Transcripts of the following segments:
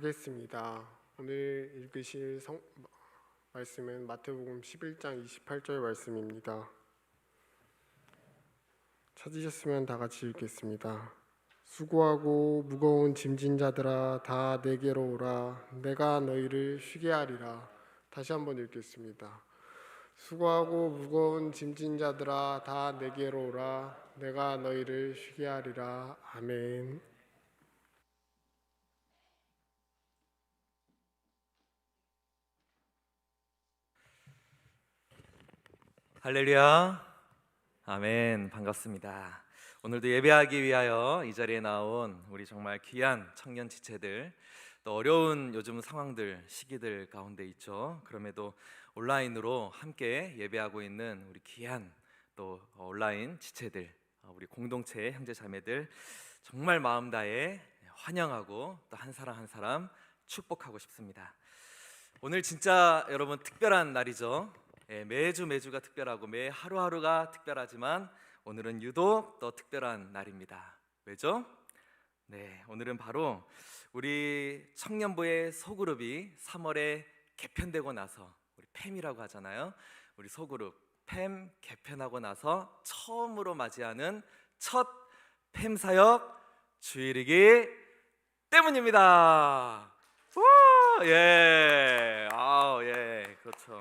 하겠습니다. 오늘 읽으실 말씀은 마태복음 11장 28절 말씀입니다. 찾으셨으면 다 같이 읽겠습니다. 수고하고 무거운 짐진 자들아 다 내게로 오라. 내가 너희를 쉬게 하리라. 다시 한번 읽겠습니다. 수고하고 무거운 짐진 자들아 다 내게로 오라. 내가 너희를 쉬게 하리라. 아멘. 할렐루야, 아멘. 반갑습니다. 오늘도 예배하기 위하여 이 자리에 나온 우리 정말 귀한 청년 지체들, 또 어려운 요즘 상황들, 시기들 가운데 있죠. 그럼에도 온라인으로 함께 예배하고 있는 우리 귀한 또 온라인 지체들, 우리 공동체 형제 자매들 정말 마음 다해 환영하고 또 한 사람 한 사람 축복하고 싶습니다. 오늘 진짜 여러분 특별한 날이죠. 매주가 특별하고 매 하루하루가 특별하지만 오늘은 유독 더 특별한 날입니다. 왜죠? 네, 오늘은 바로 우리 청년부의 소그룹이 3월에 개편되고 나서, 우리 팸이라고 하잖아요. 우리 소그룹 팸 개편하고 나서 처음으로 맞이하는 첫 팸 사역 주일이기 때문입니다. 예, 예, 그렇죠.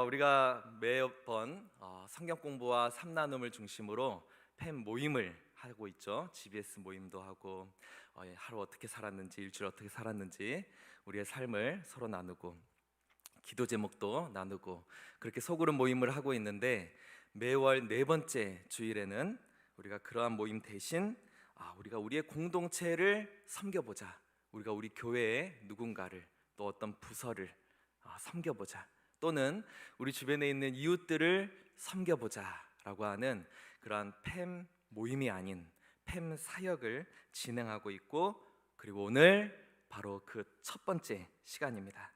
우리가 매번 성경 공부와 삼나눔을 중심으로 팸 모임을 하고 있죠. GBS 모임도 하고 하루 어떻게 살았는지, 일주일 어떻게 살았는지 우리의 삶을 서로 나누고 기도 제목도 나누고 그렇게 소그룹 모임을 하고 있는데, 매월 네 번째 주일에는 우리가 그러한 모임 대신 우리가 우리의 공동체를 섬겨보자, 우리가 우리 교회의 누군가를, 또 어떤 부서를 섬겨보자, 또는 우리 주변에 있는 이웃들을 섬겨보자라고 하는 그러한 팸 모임이 아닌 팸 사역을 진행하고 있고, 그리고 오늘 바로 그 첫 번째 시간입니다.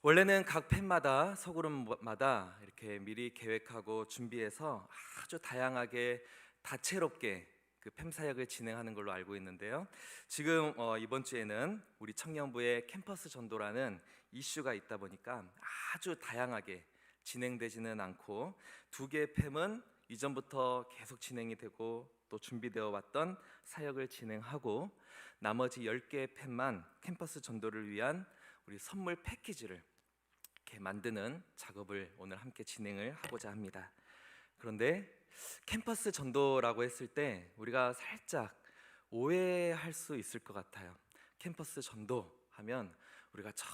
원래는 각 팸마다, 소그룹마다 이렇게 미리 계획하고 준비해서 아주 다양하게 다채롭게 그 팸 사역을 진행하는 걸로 알고 있는데요. 지금 이번 주에는 우리 청년부의 캠퍼스 전도라는 이슈가 있다 보니까 아주 다양하게 진행되지는 않고, 두 개의 팸은 이전부터 계속 진행이 되고 또 준비되어 왔던 사역을 진행하고, 나머지 10개의 팸만 캠퍼스 전도를 위한 우리 선물 패키지를 이렇게 만드는 작업을 오늘 함께 진행을 하고자 합니다. 그런데 캠퍼스 전도라고 했을 때 우리가 살짝 오해할 수 있을 것 같아요. 캠퍼스 전도 하면 우리가 저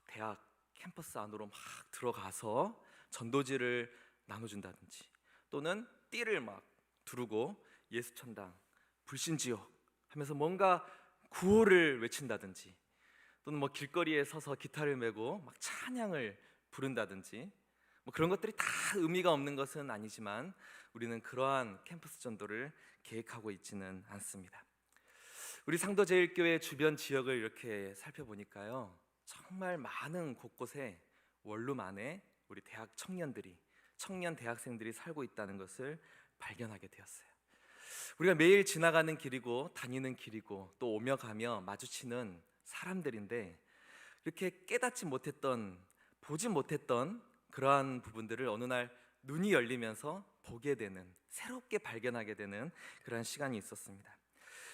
대학 캠퍼스 안으로 막 들어가서 전도지를 나눠준다든지, 또는 띠를 막 두르고 예수천당, 불신지옥 하면서 뭔가 구호를 외친다든지, 또는 뭐 길거리에 서서 기타를 메고 막 찬양을 부른다든지, 뭐 그런 것들이 다 의미가 없는 것은 아니지만 우리는 그러한 캠퍼스 전도를 계획하고 있지는 않습니다. 우리 상도제일교회 주변 지역을 이렇게 살펴보니까요, 정말 많은 곳곳에 원룸 안에 우리 대학 청년들이, 청년 대학생들이 살고 있다는 것을 발견하게 되었어요. 우리가 매일 지나가는 길이고 다니는 길이고 또 오며 가며 마주치는 사람들인데, 이렇게 깨닫지 못했던, 보지 못했던 그러한 부분들을 어느 날 눈이 열리면서 보게 되는, 새롭게 발견하게 되는 그런 시간이 있었습니다.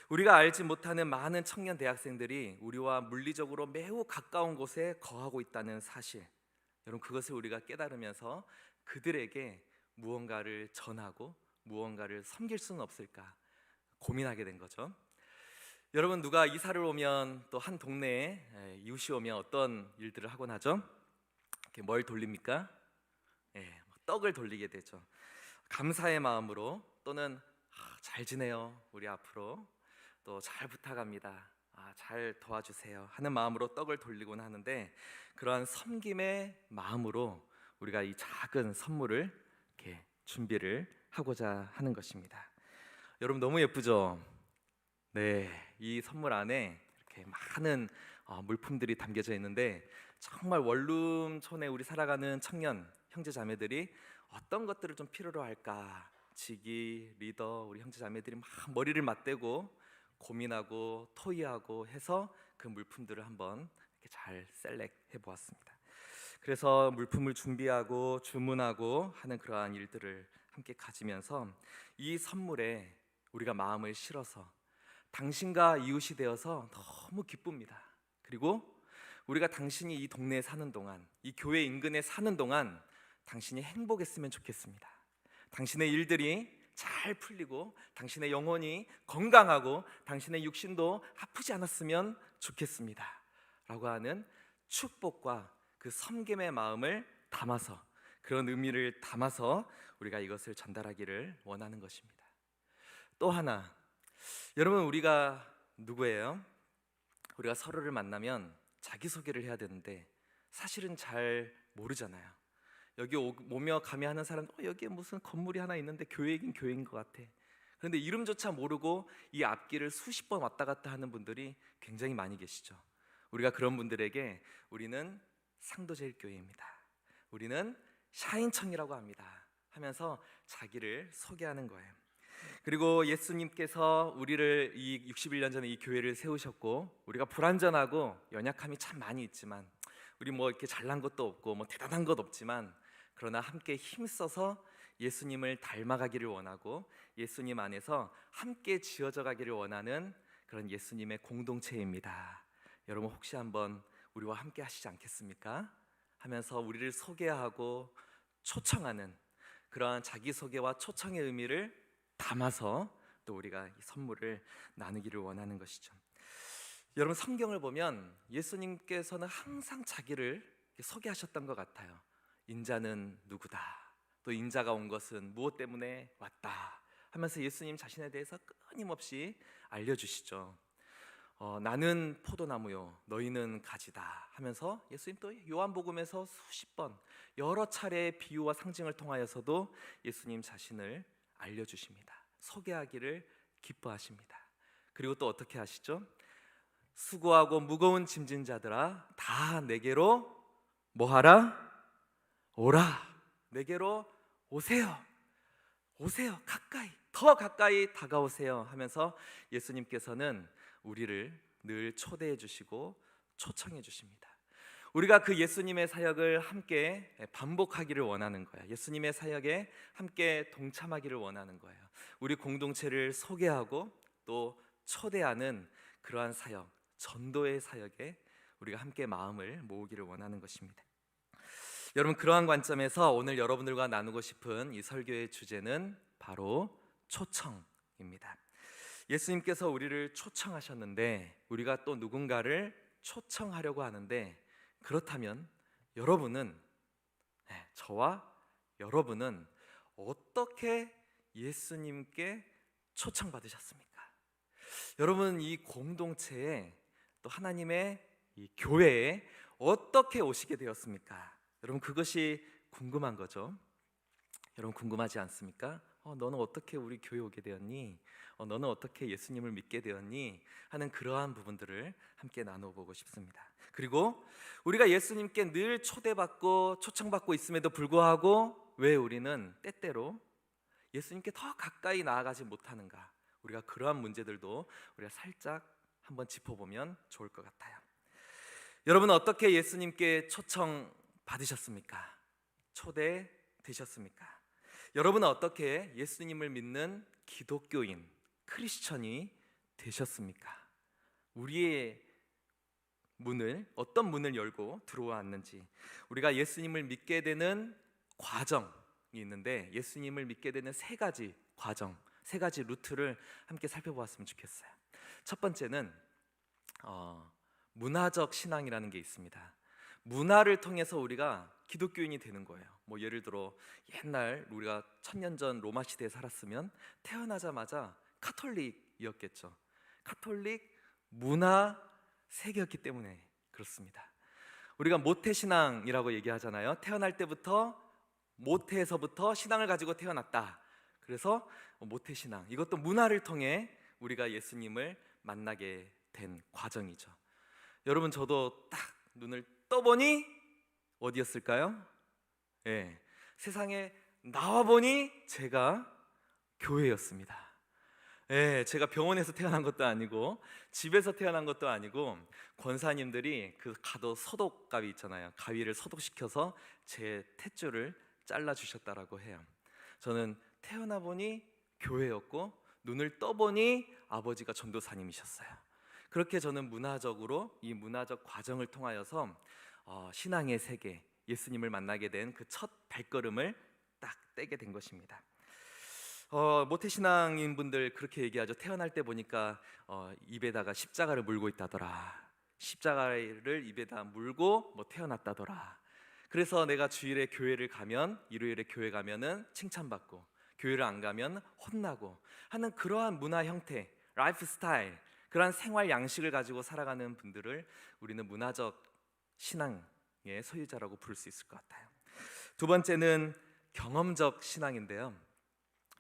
우리가 알지 못하는 많은 청년 대학생들이 우리와 물리적으로 매우 가까운 곳에 거하고 있다는 사실, 여러분 그것을 우리가 깨달으면서 그들에게 무언가를 전하고 무언가를 섬길 수는 없을까 고민하게 된 거죠. 여러분, 누가 이사를 오면, 또 한 동네에 이웃이 오면 어떤 일들을 하곤 하죠? 이렇게 뭘 돌립니까? 떡을 돌리게 되죠. 감사의 마음으로, 또는 잘 지내요, 우리 앞으로 또 잘 부탁합니다, 잘 도와주세요 하는 마음으로 떡을 돌리곤 하는데, 그러한 섬김의 마음으로 우리가 이 작은 선물을 이렇게 준비를 하고자 하는 것입니다. 여러분 너무 예쁘죠? 네, 이 선물 안에 이렇게 많은 물품들이 담겨져 있는데, 정말 원룸촌에 우리 살아가는 청년 형제 자매들이 어떤 것들을 좀 필요로 할까, 지기, 리더, 우리 형제 자매들이 막 머리를 맞대고 고민하고 토의하고 해서 그 물품들을 한번 이렇게 잘 셀렉해 보았습니다. 그래서 물품을 준비하고 주문하고 하는 그러한 일들을 함께 가지면서 이 선물에 우리가 마음을 실어서 당신과 이웃이 되어서 너무 기쁩니다. 그리고 우리가 당신이 이 동네에 사는 동안, 이 교회 인근에 사는 동안 당신이 행복했으면 좋겠습니다. 당신의 일들이 잘 풀리고 당신의 영혼이 건강하고 당신의 육신도 아프지 않았으면 좋겠습니다 라고 하는 축복과 그 섬김의 마음을 담아서, 그런 의미를 담아서 우리가 이것을 전달하기를 원하는 것입니다. 또 하나, 여러분, 우리가 누구예요? 우리가 서로를 만나면 자기소개를 해야 되는데 사실은 잘 모르잖아요. 여기 오며 가며 하는 사람, 여기에 무슨 건물이 하나 있는데 교회이긴 교회인 것 같아. 그런데 이름조차 모르고 이 앞길을 수십 번 왔다 갔다 하는 분들이 굉장히 많이 계시죠. 우리가 그런 분들에게 우리는 상도제일교회입니다, 우리는 샤인청이라고 합니다 하면서 자기를 소개하는 거예요. 그리고 예수님께서 우리를 이 61년 전에 이 교회를 세우셨고, 우리가 불완전하고 연약함이 참 많이 있지만, 우리 뭐 이렇게 잘난 것도 없고 뭐 대단한 것 없지만, 그러나 함께 힘써서 예수님을 닮아가기를 원하고 예수님 안에서 함께 지어져 가기를 원하는 그런 예수님의 공동체입니다. 여러분, 혹시 한번 우리와 함께 하시지 않겠습니까? 하면서 우리를 소개하고 초청하는 그러한 자기소개와 초청의 의미를 담아서 또 우리가 이 선물을 나누기를 원하는 것이죠. 여러분, 성경을 보면 예수님께서는 항상 자기를 소개하셨던 것 같아요. 인자는 누구다, 또 인자가 온 것은 무엇 때문에 왔다 하면서 예수님 자신에 대해서 끊임없이 알려주시죠. 나는 포도나무요 너희는 가지다 하면서 예수님 또 요한복음에서 수십 번 여러 차례의 비유와 상징을 통하여서도 예수님 자신을 알려주십니다. 소개하기를 기뻐하십니다. 그리고 또 어떻게 하시죠? 수고하고 무거운 짐진 자들아 다 내게로 뭐하라? 오라. 내게로 오세요. 오세요. 가까이, 더 가까이 다가오세요 하면서 예수님께서는 우리를 늘 초대해 주시고 초청해 주십니다. 우리가 그 예수님의 사역을 함께 반복하기를 원하는 거예요. 예수님의 사역에 함께 동참하기를 원하는 거예요. 우리 공동체를 소개하고 또 초대하는 그러한 사역, 전도의 사역에 우리가 함께 마음을 모으기를 원하는 것입니다. 여러분, 그러한 관점에서 오늘 여러분들과 나누고 싶은 이 설교의 주제는 바로 초청입니다. 예수님께서 우리를 초청하셨는데 우리가 또 누군가를 초청하려고 하는데, 그렇다면 여러분은, 저와 여러분은 어떻게 예수님께 초청받으셨습니까? 여러분, 이 공동체에 또 하나님의 이 교회에 어떻게 오시게 되었습니까? 여러분, 그것이 궁금한 거죠. 여러분, 궁금하지 않습니까? 너는 어떻게 우리 교회 오게 되었니? 너는 어떻게 예수님을 믿게 되었니? 하는 그러한 부분들을 함께 나눠보고 싶습니다. 그리고 우리가 예수님께 늘 초대받고 초청받고 있음에도 불구하고 왜 우리는 때때로 예수님께 더 가까이 나아가지 못하는가? 우리가 그러한 문제들도 우리가 살짝 한번 짚어보면 좋을 것 같아요. 여러분은 어떻게 예수님께 초청받으셨습니까? 초대되셨습니까? 여러분은 어떻게 예수님을 믿는 기독교인, 크리스천이 되셨습니까? 우리의 문을, 어떤 문을 열고 들어왔는지, 우리가 예수님을 믿게 되는 과정이 있는데 예수님을 믿게 되는 세 가지 과정, 세 가지 루트를 함께 살펴보았으면 좋겠어요. 첫 번째는 문화적 신앙이라는 게 있습니다. 문화를 통해서 우리가 기독교인이 되는 거예요. 뭐 예를 들어 옛날 우리가 1000년 전 로마 시대에 살았으면 태어나자마자 카톨릭이었겠죠. 카톨릭 문화 세계였기 때문에 그렇습니다. 우리가 모태신앙이라고 얘기하잖아요. 태어날 때부터 모태에서부터 신앙을 가지고 태어났다. 그래서 모태신앙, 이것도 문화를 통해 우리가 예수님을 만나게 된 과정이죠. 여러분, 저도 딱 눈을 떠보니 어디였을까요? 세상에 나와보니 제가 교회였습니다. 예, 제가 병원에서 태어난 것도 아니고 집에서 태어난 것도 아니고 권사님들이 그 가도 소독 가위 있잖아요. 가위를 소독시켜서 제 탯줄을 잘라 주셨다라고 해요. 저는 태어나 보니 교회였고 눈을 떠보니 아버지가 전도사님이셨어요. 그렇게 저는 문화적으로 이 문화적 과정을 통하여서 신앙의 세계, 예수님을 만나게 된 그 첫 발걸음을 딱 떼게 된 것입니다. 모태신앙인 분들 그렇게 얘기하죠. 태어날 때 보니까 입에다가 십자가를 물고 있다더라. 십자가를 입에다 물고 뭐 태어났다더라. 그래서 내가 주일에 교회를 가면, 일요일에 교회 가면은 칭찬받고, 교회를 안 가면 혼나고 하는 그러한 문화 형태, 라이프 스타일, 그러한 생활 양식을 가지고 살아가는 분들을 우리는 문화적 신앙의 소유자라고 부를 수 있을 것 같아요. 두 번째는 경험적 신앙인데요.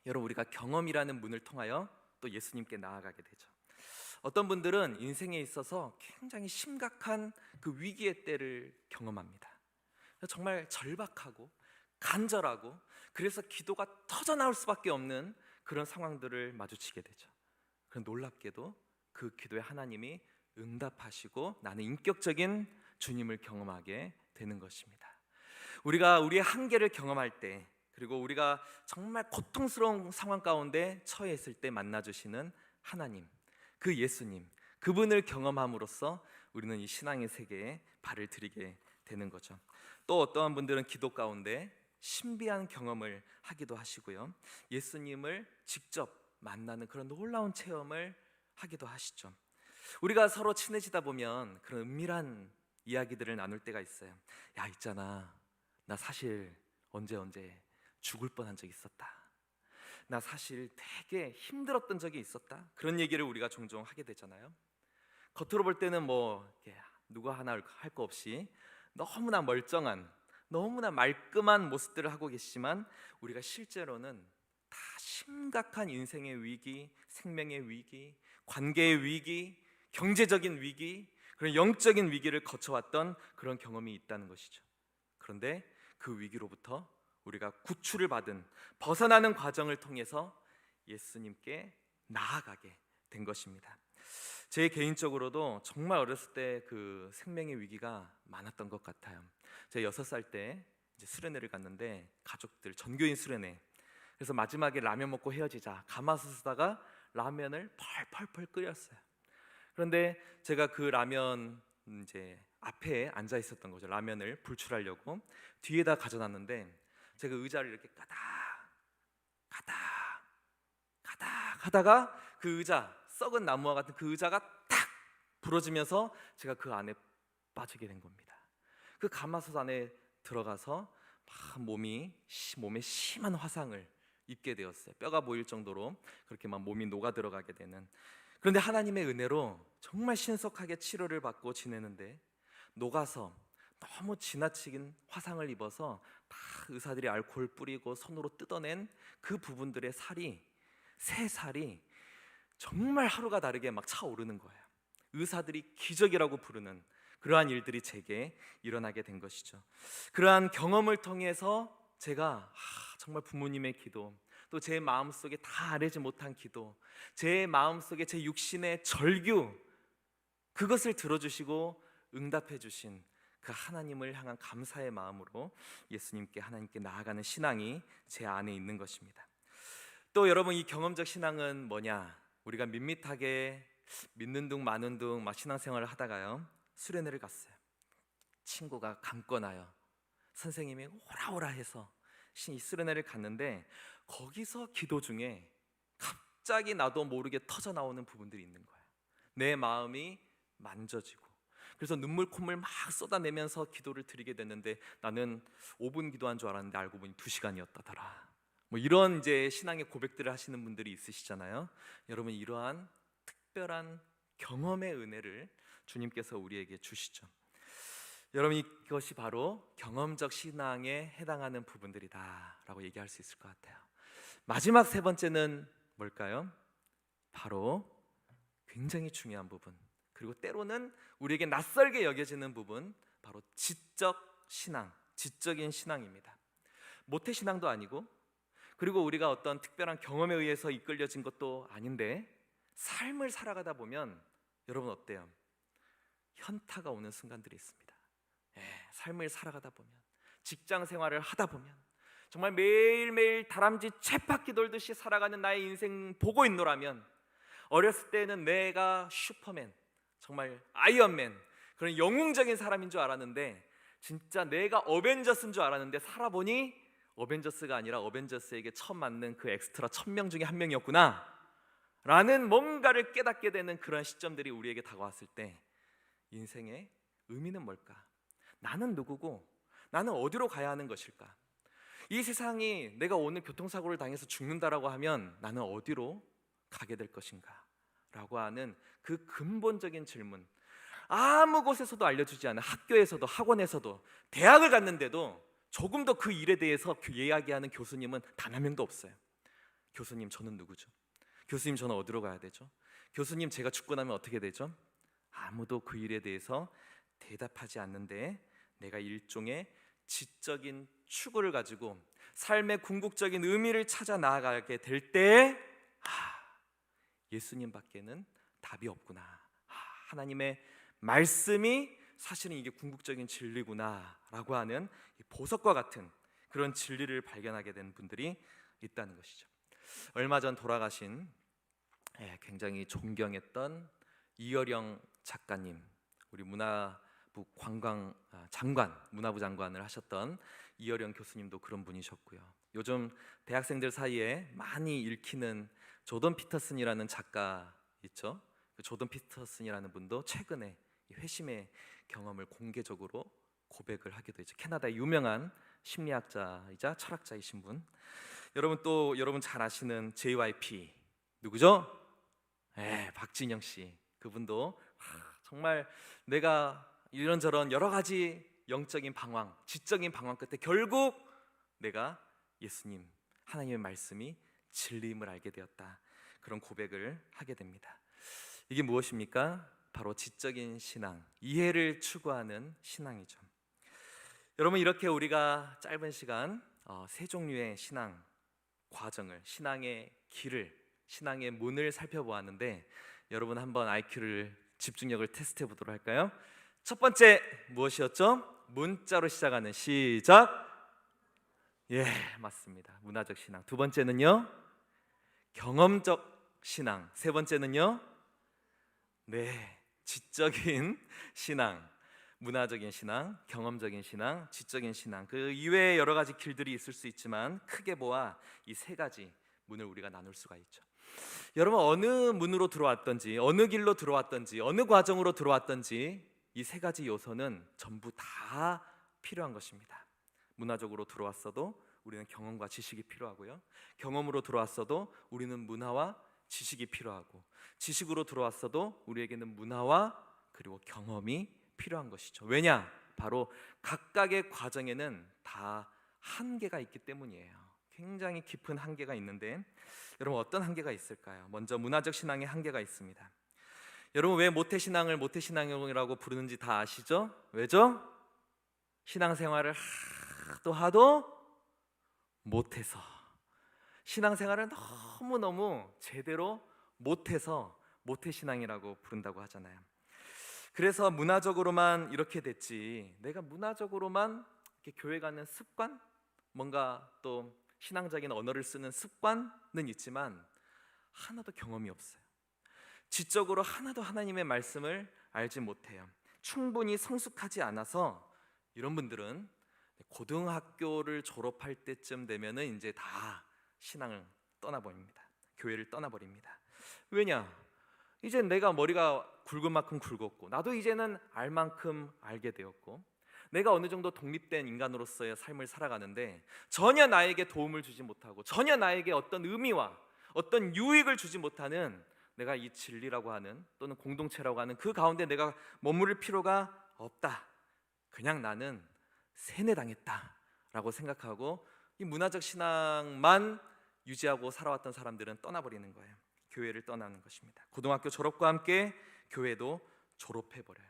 여러분, 우리가 경험이라는 문을 통하여 또 예수님께 나아가게 되죠. 어떤 분들은 인생에 있어서 굉장히 심각한 그 위기의 때를 경험합니다. 정말 절박하고 간절하고 그래서 기도가 터져 나올 수밖에 없는 그런 상황들을 마주치게 되죠. 그런 놀랍게도 그 기도에 하나님이 응답하시고 나는 인격적인 주님을 경험하게 되는 것입니다. 우리가 우리의 한계를 경험할 때, 그리고 우리가 정말 고통스러운 상황 가운데 처해 있을 때 만나주시는 하나님, 그 예수님, 그분을 경험함으로써 우리는 이 신앙의 세계에 발을 들이게 되는 거죠. 또 어떠한 분들은 기도 가운데 신비한 경험을 하기도 하시고요, 예수님을 직접 만나는 그런 놀라운 체험을 하기도 하시죠. 우리가 서로 친해지다 보면 그런 은밀한 이야기들을 나눌 때가 있어요. 야, 있잖아, 나 사실 언제 죽을 뻔한 적이 있었다. 나 사실 되게 힘들었던 적이 있었다. 그런 얘기를 우리가 종종 하게 되잖아요. 겉으로 볼 때는 뭐 누가 하나 할 거 없이 너무나 멀쩡한, 너무나 말끔한 모습들을 하고 계시지만 우리가 실제로는 다 심각한 인생의 위기, 생명의 위기, 관계의 위기, 경제적인 위기, 그런 영적인 위기를 거쳐왔던 그런 경험이 있다는 것이죠. 그런데 그 위기로부터 우리가 구출을 받은, 벗어나는 과정을 통해서 예수님께 나아가게 된 것입니다. 제 개인적으로도 정말 어렸을 때 그 생명의 위기가 많았던 것 같아요. 제가 6살 때 이제 수련회를 갔는데, 가족들 전교인 수련회. 그래서 마지막에 라면 먹고 헤어지자 가마솥 쓰다가 라면을 펄펄펄 끓였어요. 그런데 제가 그 라면 이제 앞에 앉아 있었던 거죠. 라면을 불출하려고 뒤에다 가져놨는데 제가 의자를 이렇게 까닥 하다가 그 의자, 썩은 나무와 같은 그 의자가 탁 부러지면서 제가 그 안에 빠지게 된 겁니다. 그 가마솥 안에 들어가서 막 몸에 심한 화상을 입게 되었어요. 뼈가 보일 정도로 그렇게 막 몸이 녹아 들어가게 되는. 그런데 하나님의 은혜로 정말 신속하게 치료를 받고 지내는데, 녹아서 너무 지나치긴 화상을 입어서 다 의사들이 알코올 뿌리고 손으로 뜯어낸 그 부분들의 새 살이 정말 하루가 다르게 막 차오르는 거예요. 의사들이 기적이라고 부르는 그러한 일들이 제게 일어나게 된 것이죠. 그러한 경험을 통해서 제가 정말 부모님의 기도, 또 제 마음속에 다 아뢰지 못한 기도, 제 마음속에 제 육신의 절규, 그것을 들어주시고 응답해 주신 그 하나님을 향한 감사의 마음으로 예수님께, 하나님께 나아가는 신앙이 제 안에 있는 것입니다. 또 여러분, 이 경험적 신앙은 뭐냐? 우리가 밋밋하게 믿는 둥 마는 둥 막 신앙생활을 하다가요, 수련회를 갔어요. 친구가 강권하여 선생님이 오라오라 해서 이 수련회를 갔는데, 거기서 기도 중에 갑자기 나도 모르게 터져 나오는 부분들이 있는 거예요. 내 마음이 만져지고, 그래서 눈물 콧물 막 쏟아내면서 기도를 드리게 됐는데, 나는 5분 기도한 줄 알았는데 알고 보니 2시간이었다더라. 뭐 이런 이제 신앙의 고백들을 하시는 분들이 있으시잖아요. 여러분, 이러한 특별한 경험의 은혜를 주님께서 우리에게 주시죠. 여러분, 이것이 바로 경험적 신앙에 해당하는 부분들이다라고 얘기할 수 있을 것 같아요. 마지막 세 번째는 뭘까요? 바로 굉장히 중요한 부분, 그리고 때로는 우리에게 낯설게 여겨지는 부분, 바로 지적 신앙, 지적인 신앙입니다. 모태 신앙도 아니고, 그리고 우리가 어떤 특별한 경험에 의해서 이끌려진 것도 아닌데 삶을 살아가다 보면 여러분 어때요? 현타가 오는 순간들이 있습니다. 삶을 살아가다 보면, 직장 생활을 하다 보면 정말 매일매일 다람쥐 쳇바퀴 돌듯이 살아가는 나의 인생 보고 있노라면, 어렸을 때는 내가 슈퍼맨, 정말 아이언맨, 그런 영웅적인 사람인 줄 알았는데 진짜 내가 어벤져스인 줄 알았는데 살아보니 어벤져스가 아니라 어벤져스에게 처음 맞는 그 엑스트라 1000명 중에 한 명이었구나 라는 뭔가를 깨닫게 되는 그런 시점들이 우리에게 다가왔을 때 인생의 의미는 뭘까? 나는 누구고 나는 어디로 가야 하는 것일까? 이 세상이 내가 오늘 교통사고를 당해서 죽는다라고 하면 나는 어디로 가게 될 것인가? 라고 하는 그 근본적인 질문, 아무 곳에서도 알려주지 않은, 학교에서도 학원에서도 대학을 갔는데도 조금 더 그 일에 대해서 이야기하는 교수님은 단 한 명도 없어요. 교수님 저는 누구죠? 교수님 저는 어디로 가야 되죠? 교수님 제가 죽고 나면 어떻게 되죠? 아무도 그 일에 대해서 대답하지 않는데 내가 일종의 지적인 추구를 가지고 삶의 궁극적인 의미를 찾아 나아가게 될 때 예수님밖에는 답이 없구나, 하나님의 말씀이 사실은 이게 궁극적인 진리구나 라고 하는 이 보석과 같은 그런 진리를 발견하게 된 분들이 있다는 것이죠. 얼마 전 돌아가신 굉장히 존경했던 이어령 작가님, 우리 문화부 문화부 장관을 하셨던 이어령 교수님도 그런 분이셨고요. 요즘 대학생들 사이에 많이 읽히는 조던 피터슨이라는 작가 있죠. 그 조던 피터슨이라는 분도 최근에 회심의 경험을 공개적으로 고백을 하게 되죠. 캐나다의 유명한 심리학자이자 철학자이신 분. 여러분 잘 아시는 JYP 누구죠? 박진영 씨. 그분도 정말 내가 이런저런 여러 가지 영적인 방황, 지적인 방황 끝에 결국 내가 예수님, 하나님의 말씀이 진리임을 알게 되었다. 그런 고백을 하게 됩니다. 이게 무엇입니까? 바로 지적인 신앙, 이해를 추구하는 신앙이죠. 여러분, 이렇게 우리가 짧은 시간 세 종류의 신앙 과정을, 신앙의 길을, 신앙의 문을 살펴보았는데 여러분 한번 IQ를, 집중력을 테스트해 보도록 할까요? 첫 번째 무엇이었죠? 문자로 시작하는, 시작. 맞습니다. 문화적 신앙. 두 번째는요? 경험적 신앙. 세 번째는요? 지적인 신앙. 문화적인 신앙, 경험적인 신앙, 지적인 신앙. 그 이외에 여러 가지 길들이 있을 수 있지만 크게 보아 이 세 가지 문을 우리가 나눌 수가 있죠. 여러분, 어느 문으로 들어왔던지, 어느 길로 들어왔던지, 어느 과정으로 들어왔던지 이 세 가지 요소는 전부 다 필요한 것입니다. 문화적으로 들어왔어도 우리는 경험과 지식이 필요하고요. 경험으로 들어왔어도 우리는 문화와 지식이 필요하고, 지식으로 들어왔어도 우리에게는 문화와 그리고 경험이 필요한 것이죠. 왜냐? 바로 각각의 과정에는 다 한계가 있기 때문이에요. 굉장히 깊은 한계가 있는데 여러분 어떤 한계가 있을까요? 먼저 문화적 신앙의 한계가 있습니다. 여러분 왜 모태신앙을 모태신앙이라고 부르는지 다 아시죠? 왜죠? 신앙생활을 하도 못해서, 신앙생활을 너무너무 제대로 못해서 모태신앙이라고 부른다고 하잖아요. 그래서 문화적으로만 이렇게 됐지, 내가 문화적으로만 이렇게 교회 가는 습관, 뭔가 또 신앙적인 언어를 쓰는 습관은 있지만 하나도 경험이 없어요. 지적으로 하나도 하나님의 말씀을 알지 못해요. 충분히 성숙하지 않아서 이런 분들은 고등학교를 졸업할 때쯤 되면은 이제 다 신앙을 떠나버립니다. 교회를 떠나버립니다. 왜냐? 이제 내가 머리가 굵은 만큼 굵었고, 나도 이제는 알 만큼 알게 되었고, 내가 어느 정도 독립된 인간으로서의 삶을 살아가는데 전혀 나에게 도움을 주지 못하고, 전혀 나에게 어떤 의미와 어떤 유익을 주지 못하는, 내가 이 진리라고 하는 또는 공동체라고 하는 그 가운데 내가 머무를 필요가 없다, 그냥 나는 세뇌당했다라고 생각하고 이 문화적 신앙만 유지하고 살아왔던 사람들은 떠나버리는 거예요. 교회를 떠나는 것입니다. 고등학교 졸업과 함께 교회도 졸업해버려요.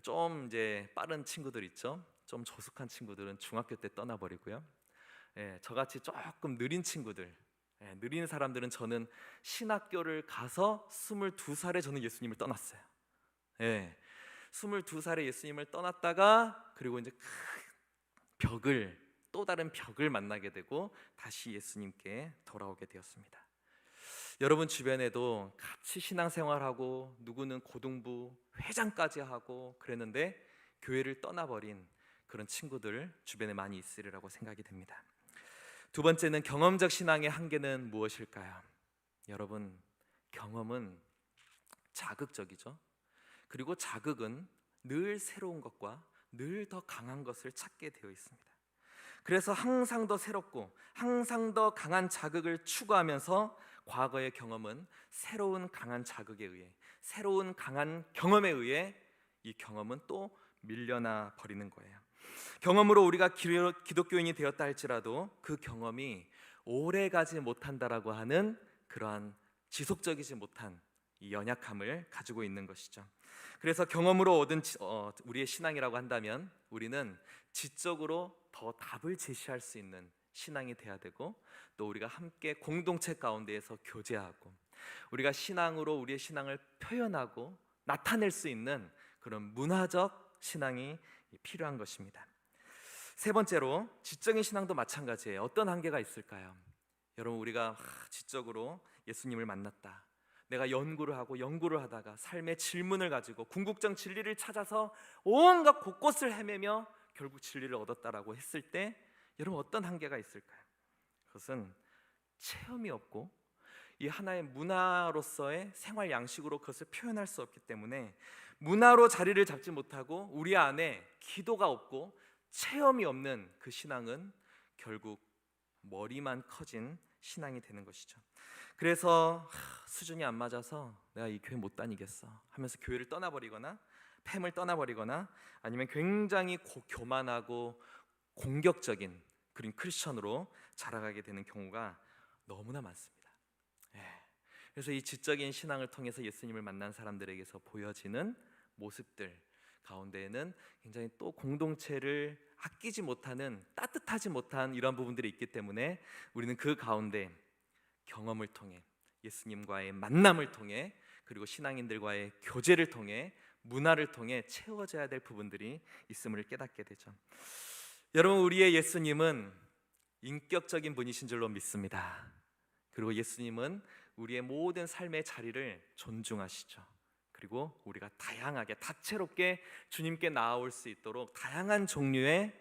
좀 이제 빠른 친구들 있죠. 좀 조숙한 친구들은 중학교 때 떠나버리고요. 저같이 조금 느린 친구들, 느린 사람들은 저는 신학교를 가서 22살에 저는 예수님을 떠났어요. 22살에 예수님을 떠났다가 그리고 이제 또 다른 벽을 만나게 되고 다시 예수님께 돌아오게 되었습니다. 여러분 주변에도 같이 신앙생활하고 누구는 고등부 회장까지 하고 그랬는데 교회를 떠나버린 그런 친구들 주변에 많이 있으리라고 생각이 됩니다. 두 번째는 경험적 신앙의 한계는 무엇일까요? 여러분, 경험은 자극적이죠. 그리고 자극은 늘 새로운 것과 늘 더 강한 것을 찾게 되어 있습니다. 그래서 항상 더 새롭고 항상 더 강한 자극을 추구하면서 과거의 경험은 새로운 강한 자극에 의해, 새로운 강한 경험에 의해 이 경험은 또 밀려나 버리는 거예요. 경험으로 우리가 기독교인이 되었다 할지라도 그 경험이 오래가지 못한다라고 하는 그러한 지속적이지 못한 이 연약함을 가지고 있는 것이죠. 그래서 경험으로 얻은 우리의 신앙이라고 한다면 우리는 지적으로 더 답을 제시할 수 있는 신앙이 돼야 되고, 또 우리가 함께 공동체 가운데에서 교제하고 우리가 신앙으로 우리의 신앙을 표현하고 나타낼 수 있는 그런 문화적 신앙이 필요한 것입니다. 세 번째로 지적인 신앙도 마찬가지예요. 어떤 한계가 있을까요? 여러분, 우리가 지적으로 예수님을 만났다, 내가 연구를 하다가 삶의 질문을 가지고 궁극적 진리를 찾아서 온갖 곳곳을 헤매며 결국 진리를 얻었다라고 했을 때 여러분 어떤 한계가 있을까요? 그것은 체험이 없고 이 하나의 문화로서의 생활 양식으로 그것을 표현할 수 없기 때문에 문화로 자리를 잡지 못하고 우리 안에 기도가 없고 체험이 없는 그 신앙은 결국 머리만 커진 신앙이 되는 것이죠. 그래서 수준이 안 맞아서 내가 이 교회 못 다니겠어 하면서 교회를 떠나버리거나 팸을 떠나버리거나 아니면 굉장히 교만하고 공격적인 그런 크리스천으로 자라가게 되는 경우가 너무나 많습니다. 그래서 이 지적인 신앙을 통해서 예수님을 만난 사람들에게서 보여지는 모습들 가운데에는 굉장히 또 공동체를 아끼지 못하는, 따뜻하지 못한 이런 부분들이 있기 때문에 우리는 그 가운데 경험을 통해, 예수님과의 만남을 통해, 그리고 신앙인들과의 교제를 통해, 문화를 통해 채워져야 될 부분들이 있음을 깨닫게 되죠. 여러분, 우리의 예수님은 인격적인 분이신 줄로 믿습니다. 그리고 예수님은 우리의 모든 삶의 자리를 존중하시죠. 그리고 우리가 다양하게 다채롭게 주님께 나아올 수 있도록 다양한 종류의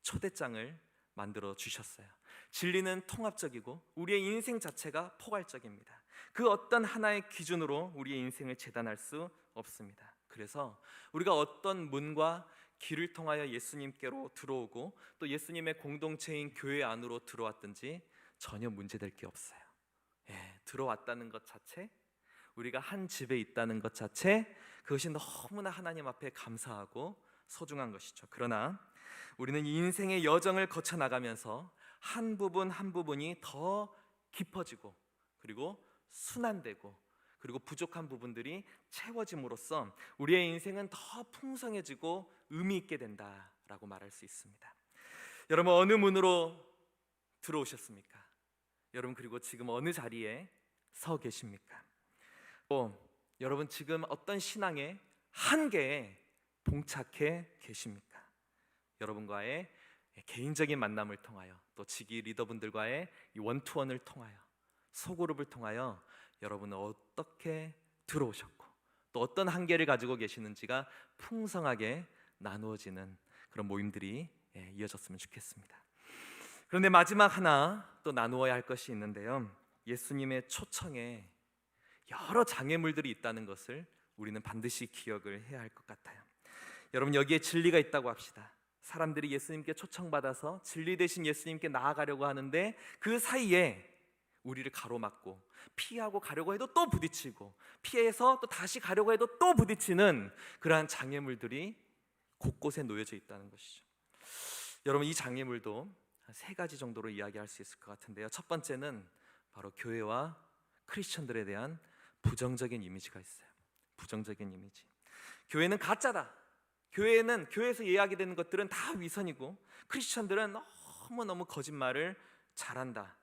초대장을 만들어 주셨어요. 진리는 통합적이고 우리의 인생 자체가 포괄적입니다. 그 어떤 하나의 기준으로 우리의 인생을 재단할 수 없습니다. 그래서 우리가 어떤 문과 길을 통하여 예수님께로 들어오고 또 예수님의 공동체인 교회 안으로 들어왔든지 전혀 문제될 게 없어요. 들어왔다는 것 자체, 우리가 한 집에 있다는 것 자체, 그것이 너무나 하나님 앞에 감사하고 소중한 것이죠. 그러나 우리는 인생의 여정을 거쳐 나가면서 한 부분 한 부분이 더 깊어지고 그리고 순환되고 그리고 부족한 부분들이 채워짐으로써 우리의 인생은 더 풍성해지고 의미 있게 된다라고 말할 수 있습니다. 여러분, 어느 문으로 들어오셨습니까? 여러분, 그리고 지금 어느 자리에 서 계십니까? 여러분, 지금 어떤 신앙의 한계에 봉착해 계십니까? 여러분과의 개인적인 만남을 통하여, 또 지기 리더분들과의 이 원투원을 통하여, 소그룹을 통하여 여러분은 어떻게 들어오셨고 또 어떤 한계를 가지고 계시는지가 풍성하게 나누어지는 그런 모임들이 이어졌으면 좋겠습니다. 그런데 마지막 하나 또 나누어야 할 것이 있는데요, 예수님의 초청에 여러 장애물들이 있다는 것을 우리는 반드시 기억을 해야 할 것 같아요. 여러분, 여기에 진리가 있다고 합시다. 사람들이 예수님께 초청받아서 진리 대신 예수님께 나아가려고 하는데 그 사이에 우리를 가로막고 피하고 가려고 해도 또 부딪히고 피해서 또 다시 가려고 해도 또 부딪히는 그러한 장애물들이 곳곳에 놓여져 있다는 것이죠. 여러분, 이 장애물도 세 가지 정도로 이야기할 수 있을 것 같은데요, 첫 번째는 바로 교회와 크리스천들에 대한 부정적인 이미지가 있어요. 부정적인 이미지. 교회는 가짜다. 교회에서 이야기되는 것들은 다 위선이고 크리스천들은 너무너무 거짓말을 잘한다.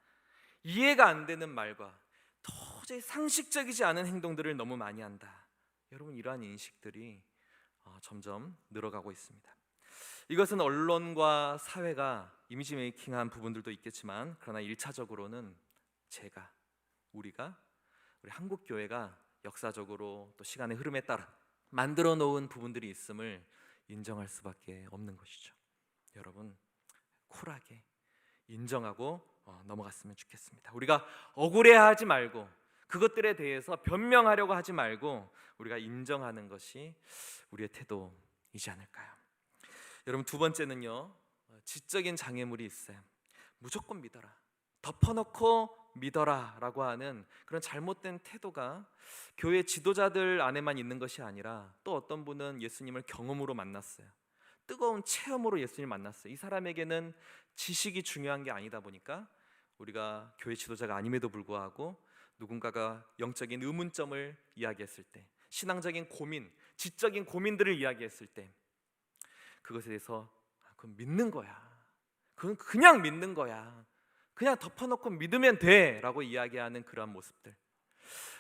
이해가 안 되는 말과 도저히 상식적이지 않은 행동들을 너무 많이 한다. 여러분, 이러한 인식들이 점점 늘어가고 있습니다. 이것은 언론과 사회가 이미지 메이킹한 부분들도 있겠지만, 그러나 1차적으로는 우리 한국 교회가 역사적으로 또 시간의 흐름에 따라 만들어 놓은 부분들이 있음을 인정할 수밖에 없는 것이죠. 여러분, 쿨하게 인정하고 넘어갔으면 좋겠습니다. 우리가 억울해하지 말고 그것들에 대해서 변명하려고 하지 말고 우리가 인정하는 것이 우리의 태도이지 않을까요? 여러분, 두 번째는요, 지적인 장애물이 있어요. 무조건 믿어라, 덮어놓고 믿어라 라고 하는 그런 잘못된 태도가 교회 지도자들 안에만 있는 것이 아니라, 또 어떤 분은 예수님을 경험으로 만났어요. 뜨거운 체험으로 예수님을 만났어요. 이 사람에게는 지식이 중요한 게 아니다 보니까 우리가 교회 지도자가 아님에도 불구하고 누군가가 영적인 의문점을 이야기했을 때, 신앙적인 고민, 지적인 고민들을 이야기했을 때 그것에 대해서 그건 믿는 거야, 그건 그냥 믿는 거야, 그냥 덮어놓고 믿으면 돼 라고 이야기하는 그러한 모습들.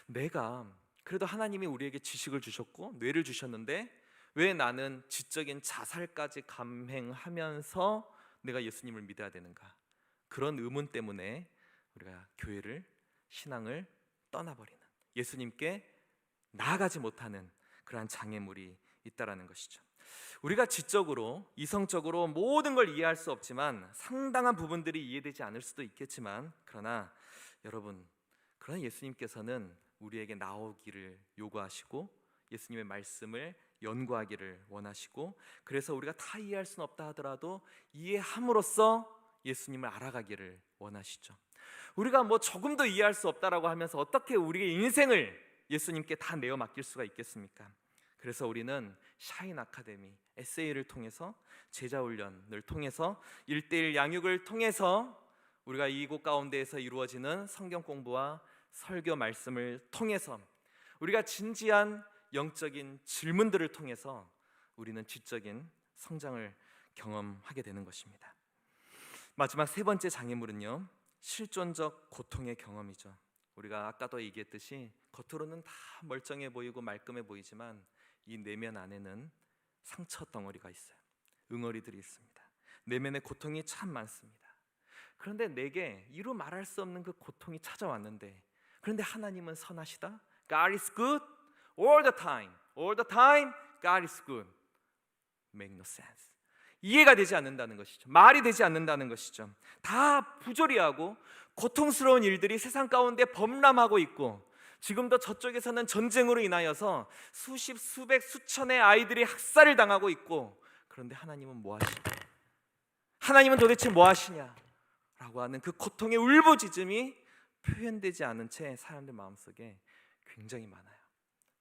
내가 그래도 하나님이 우리에게 지식을 주셨고 뇌를 주셨는데 왜 나는 지적인 자살까지 감행하면서 내가 예수님을 믿어야 되는가? 그런 의문 때문에 우리가 교회를, 신앙을 떠나버리는, 예수님께 나아가지 못하는 그러한 장애물이 있다라는 것이죠. 우리가 지적으로, 이성적으로 모든 걸 이해할 수 없지만 상당한 부분들이 이해되지 않을 수도 있겠지만, 그러나 여러분, 그러나 예수님께서는 우리에게 나오기를 요구하시고 예수님의 말씀을 연구하기를 원하시고, 그래서 우리가 다 이해할 수는 없다 하더라도 이해함으로써 예수님을 알아가기를 원하시죠. 우리가 조금도 이해할 수 없다라고 하면서 어떻게 우리의 인생을 예수님께 다 내어 맡길 수가 있겠습니까? 그래서 우리는 샤인 아카데미, SA를 통해서, 제자 훈련을 통해서, 1:1 양육을 통해서, 우리가 이곳 가운데에서 이루어지는 성경 공부와 설교 말씀을 통해서, 우리가 진지한 영적인 질문들을 통해서 우리는 지적인 성장을 경험하게 되는 것입니다. 마지막 세 번째 장애물은요, 실존적 고통의 경험이죠. 우리가 아까도 얘기했듯이 겉으로는 다 멀쩡해 보이고 말끔해 보이지만 이 내면 안에는 상처 덩어리가 있어요. 응어리들이 있습니다. 내면의 고통이 참 많습니다. 그런데 내게 이루 말할 수 없는 그 고통이 찾아왔는데, 그런데 하나님은 선하시다. God is good all the time. All the time God is good. Make no sense. 이해가 되지 않는다는 것이죠. 말이 되지 않는다는 것이죠. 다 부조리하고 고통스러운 일들이 세상 가운데 범람하고 있고, 지금도 저쪽에서는 전쟁으로 인하여서 수십, 수백, 수천의 아이들이 학살을 당하고 있고, 그런데 하나님은 뭐 하시냐? 하나님은 도대체 뭐 하시냐? 라고 하는 그 고통의 울부짖음이 표현되지 않은 채 사람들 마음속에 굉장히 많아요.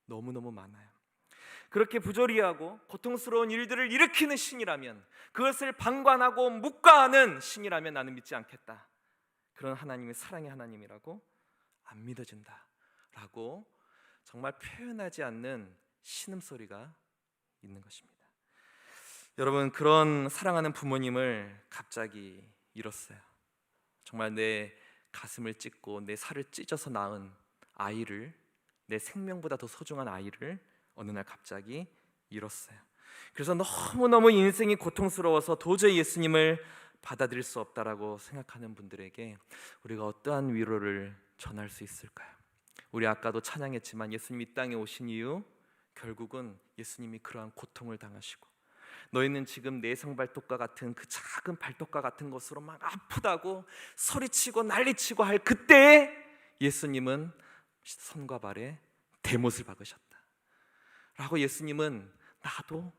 너무너무 많아요. 그렇게 부조리하고 고통스러운 일들을 일으키는 신이라면, 그것을 방관하고 묵과하는 신이라면 나는 믿지 않겠다. 그런 하나님이 사랑의 하나님이라고 안 믿어진다 라고 정말 표현하지 않는 신음소리가 있는 것입니다. 여러분, 그런 사랑하는 부모님을 갑자기 잃었어요. 정말 내 가슴을 찢고 내 살을 찢어서 낳은 아이를, 내 생명보다 더 소중한 아이를 어느 날 갑자기 잃었어요. 그래서 너무너무 인생이 고통스러워서 도저히 예수님을 받아들일 수 없다라고 생각하는 분들에게 우리가 어떠한 위로를 전할 수 있을까요? 우리 아까도 찬양했지만 예수님이 이 땅에 오신 이유, 결국은 예수님이 그러한 고통을 당하시고, 너희는 지금 내성 발톱과 같은 그 작은 발톱과 같은 것으로 막 아프다고 소리치고 난리치고 할 그때에 예수님은 손과 발에 대못을 박으셨다 라고, 예수님은 나도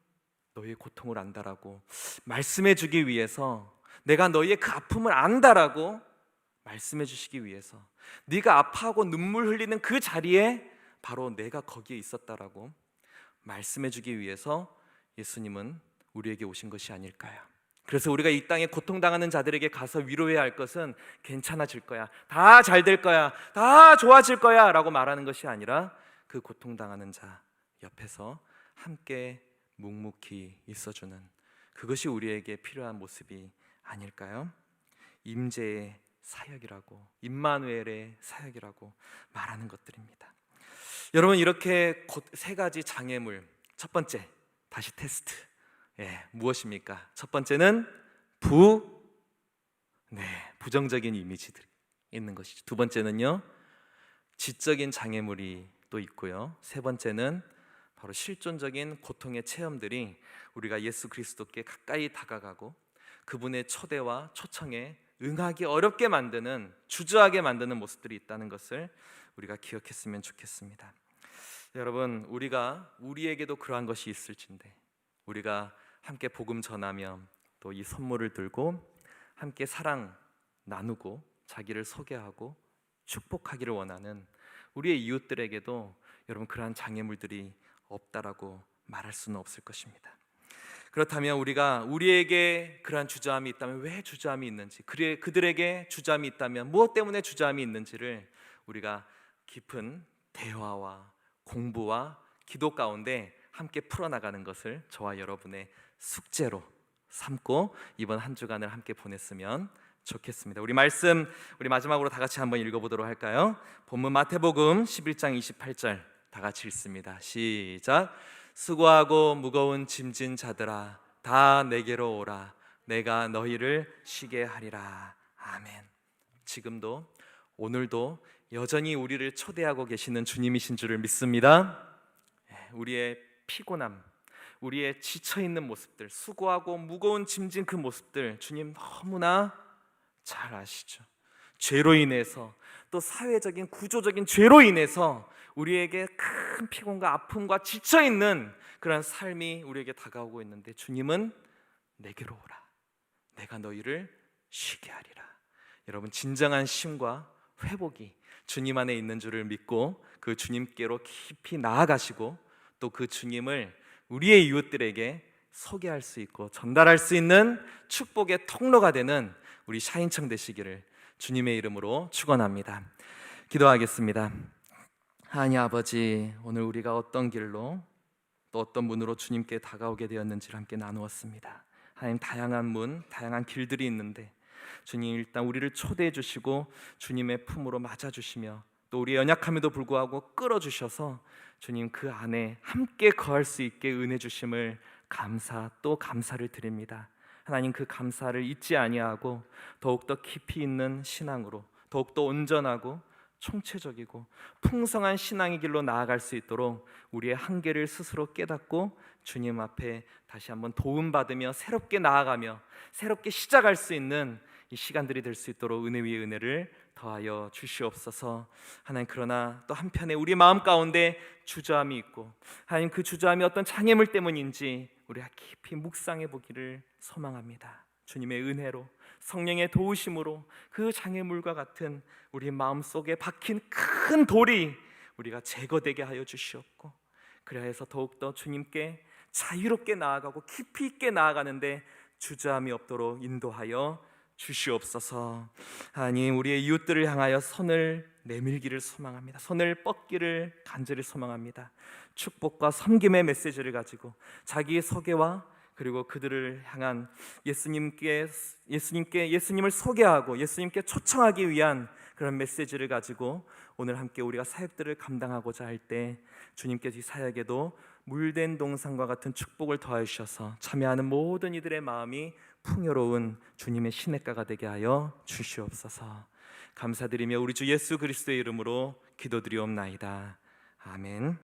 너희의 고통을 안다라고 말씀해 주기 위해서, 내가 너희의 그 아픔을 안다라고 말씀해 주시기 위해서, 네가 아파하고 눈물 흘리는 그 자리에 바로 내가 거기에 있었다라고 말씀해 주기 위해서 예수님은 우리에게 오신 것이 아닐까요? 그래서 우리가 이 땅에 고통당하는 자들에게 가서 위로해야 할 것은 괜찮아질 거야, 다 잘 될 거야, 다 좋아질 거야 라고 말하는 것이 아니라, 그 고통당하는 자 옆에서 함께 묵묵히 있어주는, 그것이 우리에게 필요한 모습이 아닐까요? 임재의 사역이라고, 임마누엘의 사역이라고 말하는 것들입니다. 여러분, 이렇게 곧 세 가지 장애물, 첫 번째, 다시 테스트. 무엇입니까? 첫 번째는 부정적인 이미지들이 있는 것이죠. 두 번째는요, 지적인 장애물이 또 있고요. 세 번째는 바로 실존적인 고통의 체험들이 우리가 예수 그리스도께 가까이 다가가고 그분의 초대와 초청에 응하기 어렵게 만드는, 주저하게 만드는 모습들이 있다는 것을 우리가 기억했으면 좋겠습니다. 여러분, 우리에게도 그러한 것이 있을진데 우리가 함께 복음 전하며 또 이 선물을 들고 함께 사랑 나누고 자기를 소개하고 축복하기를 원하는 우리의 이웃들에게도 여러분, 그러한 장애물들이 없다라고 말할 수는 없을 것입니다. 그렇다면 우리에게 그러한 주저함이 있다면 왜 주저함이 있는지, 그들에게 주저함이 있다면 무엇 때문에 주저함이 있는지를 우리가 깊은 대화와 공부와 기도 가운데 함께 풀어나가는 것을 저와 여러분의 숙제로 삼고 이번 한 주간을 함께 보냈으면 좋겠습니다. 우리 마지막으로 다 같이 한번 읽어보도록 할까요? 본문 마태복음 11장 28절 다 같이 읽습니다. 시작. 수고하고 무거운 짐진 자들아 다 내게로 오라. 내가 너희를 쉬게 하리라. 아멘. 지금도 오늘도 여전히 우리를 초대하고 계시는 주님이신 줄을 믿습니다. 우리의 피곤함, 우리의 지쳐있는 모습들, 수고하고 무거운 짐진 그 모습들 주님 너무나 잘 아시죠. 죄로 인해서, 또 사회적인 구조적인 죄로 인해서 우리에게 큰 피곤과 아픔과 지쳐있는 그런 삶이 우리에게 다가오고 있는데 주님은 내게로 오라. 내가 너희를 쉬게 하리라. 여러분, 진정한 쉼과 회복이 주님 안에 있는 줄을 믿고 그 주님께로 깊이 나아가시고 또 그 주님을 우리의 이웃들에게 소개할 수 있고 전달할 수 있는 축복의 통로가 되는 우리 샤인청 되시기를 주님의 이름으로 축원합니다. 기도하겠습니다. 하나님 아버지, 오늘 우리가 어떤 길로 또 어떤 문으로 주님께 다가오게 되었는지를 함께 나누었습니다. 하나님, 다양한 길들이 있는데 주님 일단 우리를 초대해 주시고 주님의 품으로 맞아 주시며 또 우리의 연약함에도 불구하고 끌어주셔서 주님 그 안에 함께 거할 수 있게 은혜 주심을 감사를 드립니다. 하나님, 그 감사를 잊지 아니하고 더욱더 깊이 있는 신앙으로 더욱더 온전하고 총체적이고 풍성한 신앙의 길로 나아갈 수 있도록 우리의 한계를 스스로 깨닫고 주님 앞에 다시 한번 도움받으며 새롭게 나아가며 새롭게 시작할 수 있는 이 시간들이 될 수 있도록 은혜 위에 은혜를 더하여 주시옵소서. 하나님, 그러나 또 한편에 우리 마음 가운데 주저함이 있고 하나님, 그 주저함이 어떤 장애물 때문인지 우리가 깊이 묵상해 보기를 소망합니다. 주님의 은혜로, 성령의 도우심으로 그 장애물과 같은 우리 마음속에 박힌 큰 돌이 우리가 제거되게 하여 주시옵고, 그래야 해서 더욱더 주님께 자유롭게 나아가고 깊이 있게 나아가는데 주저함이 없도록 인도하여 주시옵소서. 하나님, 우리의 이웃들을 향하여 손을 내밀기를 소망합니다. 손을 뻗기를 간절히 소망합니다. 축복과 섬김의 메시지를 가지고 자기의 소개와 그리고 그들을 향한 예수님을 소개하고 예수님께 초청하기 위한 그런 메시지를 가지고 오늘 함께 우리가 사역들을 감당하고자 할 때 주님께서 이 사역에도 물된 동산과 같은 축복을 더하여 주셔서 참여하는 모든 이들의 마음이 풍요로운 주님의 시냇가가 되게 하여 주시옵소서. 감사드리며 우리 주 예수 그리스도의 이름으로 기도드리옵나이다. 아멘.